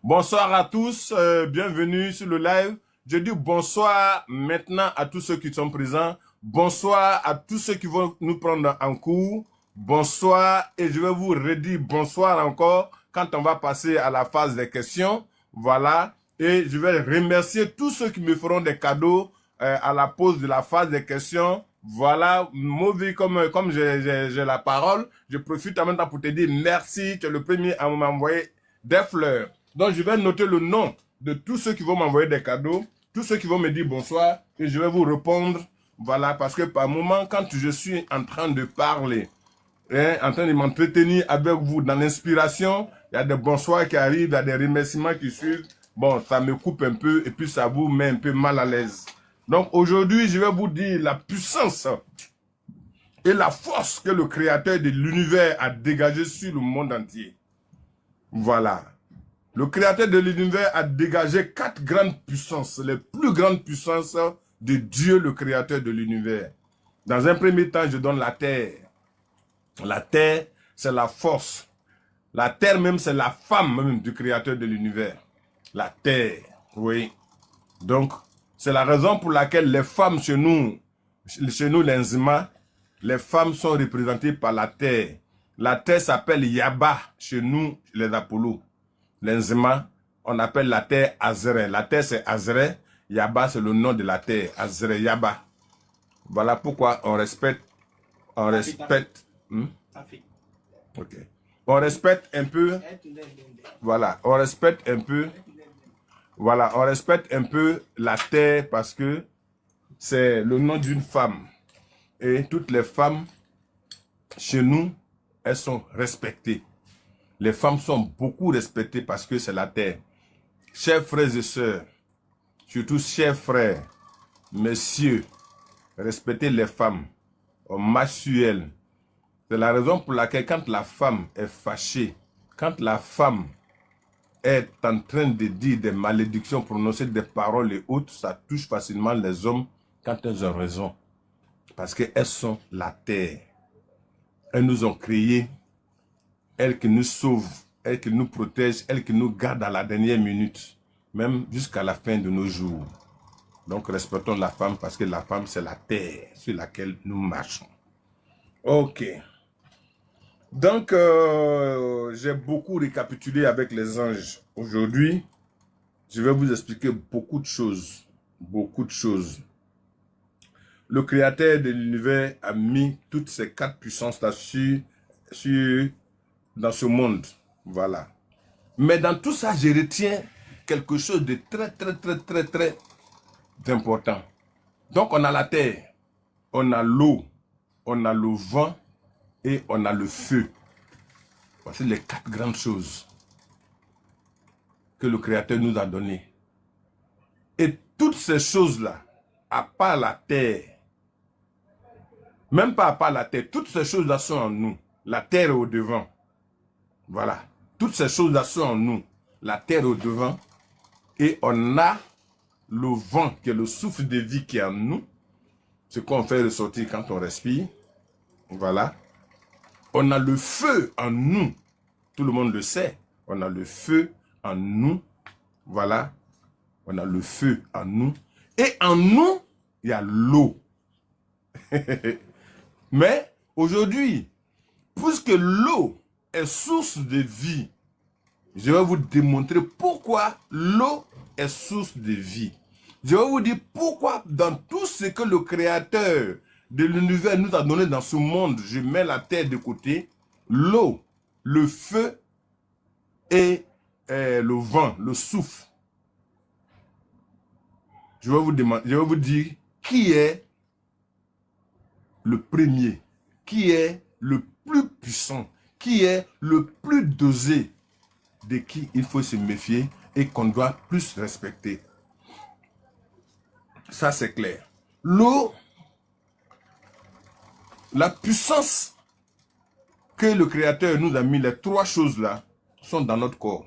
Bonsoir à tous, bienvenue sur le live. Je dis bonsoir maintenant à tous ceux qui sont présents. Bonsoir à tous ceux qui vont nous prendre en cours. Bonsoir et je vais vous redire bonsoir encore quand on va passer à la phase des questions. Voilà. Et je vais remercier tous ceux qui me feront des cadeaux à la pause de la phase des questions. Voilà, Mauvais, comme j'ai la parole, je profite en même temps pour te dire merci. Tu es le premier à m'envoyer des fleurs. Donc, je vais noter le nom de tous ceux qui vont m'envoyer des cadeaux, tous ceux qui vont me dire bonsoir, et je vais vous répondre. Voilà, parce que par moment, quand je suis en train de parler, en train de m'entretenir avec vous dans l'inspiration, il y a des bonsoirs qui arrivent, il y a des remerciements qui suivent. Bon, ça me coupe un peu et puis ça vous met un peu mal à l'aise. Donc aujourd'hui, je vais vous dire la puissance et la force que le créateur de l'univers a dégagé sur le monde entier. Voilà. Le créateur de l'univers a dégagé 4 grandes puissances, les plus grandes puissances de Dieu, le créateur de l'univers. Dans un premier temps, je donne la terre. La terre, c'est la force. La terre même, c'est la femme même du créateur de l'univers. La terre, oui. Donc, c'est la raison pour laquelle les femmes chez nous les Nzima, les femmes sont représentées par la terre. La terre s'appelle Yaba chez nous, les Apollo. Les Nzima, on appelle la terre Azere. La terre c'est Azere, Yaba c'est le nom de la terre, Azere Yaba. Voilà pourquoi on respecte, Ok. On respecte un peu, voilà, on respecte un peu, voilà, on respecte un peu la terre parce que c'est le nom d'une femme. Et toutes les femmes, chez nous, elles sont respectées. Les femmes sont beaucoup respectées parce que c'est la terre. Chers frères et sœurs, surtout chers frères, messieurs, respectez les femmes. On marche sur elles. C'est la raison pour laquelle quand la femme est fâchée, quand la femme est en train de dire des malédictions, prononcer des paroles et autres, ça touche facilement les hommes quand elles ont raison. Parce qu'elles sont la terre. Elles nous ont créés, elles qui nous sauvent, elles qui nous protègent, elles qui nous gardent à la dernière minute, même jusqu'à la fin de nos jours. Donc respectons la femme parce que la femme c'est la terre sur laquelle nous marchons. Ok. Donc j'ai beaucoup récapitulé avec les anges. Aujourd'hui, je vais vous expliquer beaucoup de choses. Beaucoup de choses. Le créateur de l'univers a mis toutes ces 4 puissances-là dans ce monde. Voilà. Mais dans tout ça, je retiens quelque chose de très important. Donc, on a la terre, on a l'eau, on a le vent et on a le feu. Voici les 4 grandes choses que le Créateur nous a données. Et toutes ces choses-là, à part la terre, même pas à part la terre, toutes ces choses-là sont en nous. La terre est au devant. Voilà. Toutes ces choses-là sont en nous. La terre est au devant. Et on a le vent, qui est le souffle de vie qui est en nous. Ce qu'on fait ressortir quand on respire. Voilà. On a le feu en nous. Tout le monde le sait. On a le feu en nous. Voilà. On a le feu en nous. Et en nous, il y a l'eau. Mais aujourd'hui, puisque l'eau est source de vie, je vais vous démontrer pourquoi l'eau est source de vie. Je vais vous dire pourquoi dans tout ce que le créateur de l'univers nous a donné dans ce monde, je mets la terre de côté, l'eau, le feu et le vent, le souffle. Je vais vous dire qui est le premier, qui est le plus puissant, qui est le plus dosé, de qui il faut se méfier et qu'on doit plus respecter. Ça, c'est clair. L'eau, la puissance que le Créateur nous a mis, les 3 choses-là, sont dans notre corps.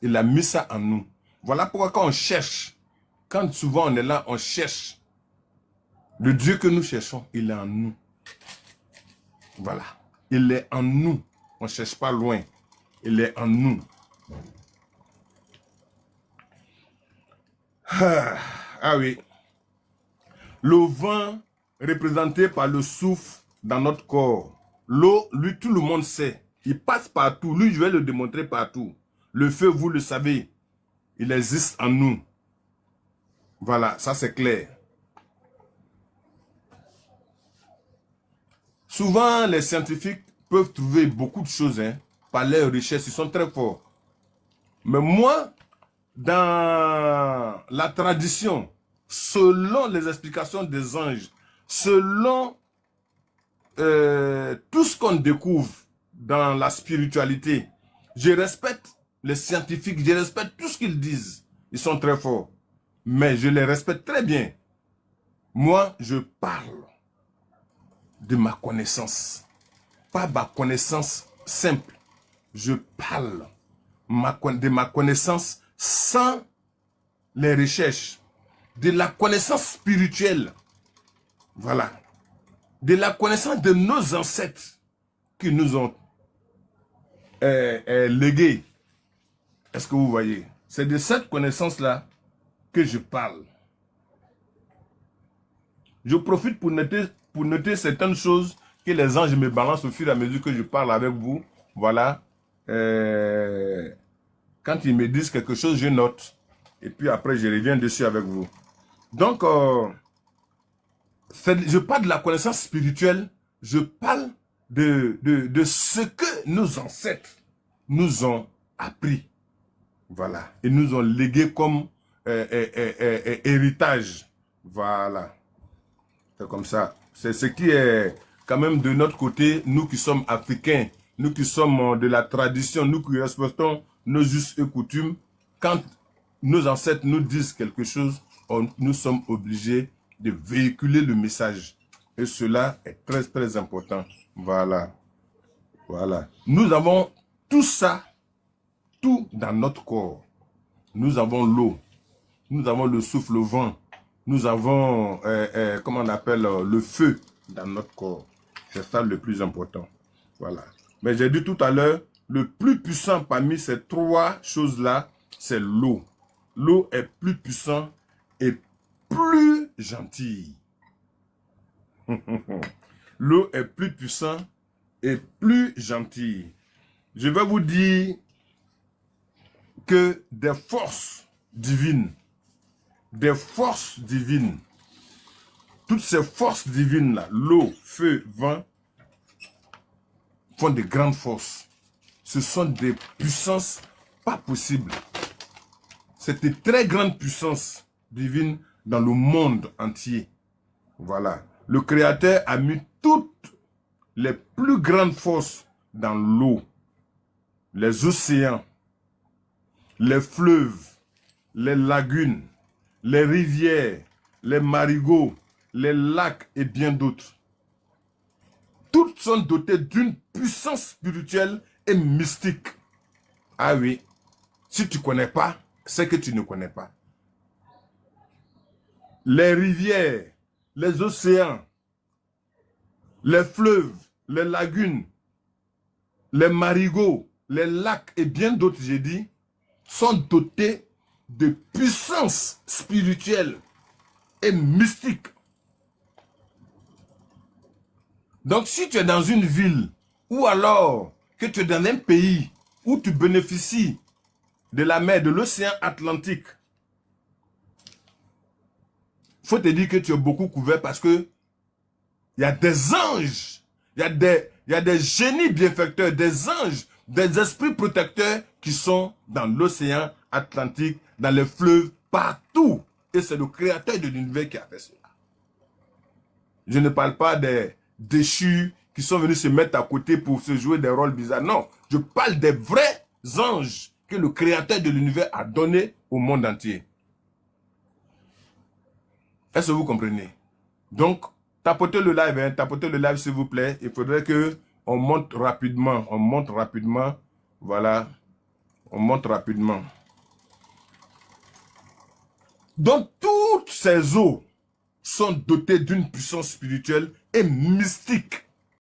Il a mis ça en nous. Voilà pourquoi quand on cherche, quand souvent on est là, on cherche, le Dieu que nous cherchons, il est en nous. Voilà. Il est en nous. On ne cherche pas loin. Il est en nous. Ah oui. Le vent représenté par le souffle dans notre corps. L'eau, lui, tout le monde sait. Il passe partout. Lui, je vais le démontrer partout. Le feu, vous le savez, il existe en nous. Voilà, ça c'est clair. Souvent, les scientifiques peuvent trouver beaucoup de choses par leurs recherches. Ils sont très forts. Mais moi, dans la tradition, selon les explications des anges, selon tout ce qu'on découvre dans la spiritualité, je respecte les scientifiques, je respecte tout ce qu'ils disent. Ils sont très forts. Mais je les respecte très bien. Moi, je parle de ma connaissance. Pas ma connaissance simple. Je parle de ma connaissance sans les recherches. De la connaissance spirituelle. Voilà. De la connaissance de nos ancêtres qui nous ont légué. Est-ce que vous voyez? C'est de cette connaissance-là que je parle. Je profite pour noter certaines choses que les anges me balancent au fur et à mesure que je parle avec vous. Voilà. Quand ils me disent quelque chose, je note. Et puis après, je reviens dessus avec vous. Donc, je parle de la connaissance spirituelle. Je parle de ce que nos ancêtres nous ont appris. Voilà. Et nous ont légué comme héritage. Voilà. C'est comme ça. C'est ce qui est quand même de notre côté, nous qui sommes africains, nous qui sommes de la tradition, nous qui respectons nos us et coutumes. Quand nos ancêtres nous disent quelque chose, nous sommes obligés de véhiculer le message. Et cela est très, très important. Voilà. Voilà. Nous avons tout ça, tout dans notre corps. Nous avons l'eau. Nous avons le souffle, le vent. Nous avons, comment on appelle, le feu dans notre corps. C'est ça le plus important. Voilà. Mais j'ai dit tout à l'heure, le plus puissant parmi ces trois choses-là, c'est l'eau. L'eau est plus puissante et plus gentille. L'eau est plus puissante et plus gentille. Je vais vous dire que des forces divines, toutes ces forces divines-là, l'eau, feu, vent, font de grandes forces. Ce sont des puissances pas possibles. C'est une très grande puissance divine dans le monde entier. Voilà. Le Créateur a mis toutes les plus grandes forces dans l'eau, les océans, les fleuves, les lagunes, les rivières, les marigots, les lacs et bien d'autres. Toutes sont dotées d'une puissance spirituelle et mystique. Ah oui, si tu ne connais pas, c'est que tu ne connais pas. Les rivières, les océans, les fleuves, les lagunes, les marigots, les lacs et bien d'autres, j'ai dit, sont dotés de puissance spirituelle et mystique. Donc si tu es dans une ville ou alors que tu es dans un pays où tu bénéficies de la mer, de l'océan Atlantique, il faut te dire que tu es beaucoup couvert parce que il y a des anges, il y a des génies bienfaiteurs, des anges, des esprits protecteurs qui sont dans l'océan Atlantique, dans les fleuves, partout. Et c'est le créateur de l'univers qui a fait cela. Je ne parle pas des déchus qui sont venus se mettre à côté pour se jouer des rôles bizarres. Non, je parle des vrais anges que le créateur de l'univers a donné au monde entier. Est-ce que vous comprenez? Donc, tapotez le live s'il vous plaît. Il faudrait que on monte rapidement. Voilà, on monte rapidement. Donc, toutes ces eaux sont dotées d'une puissance spirituelle et mystique.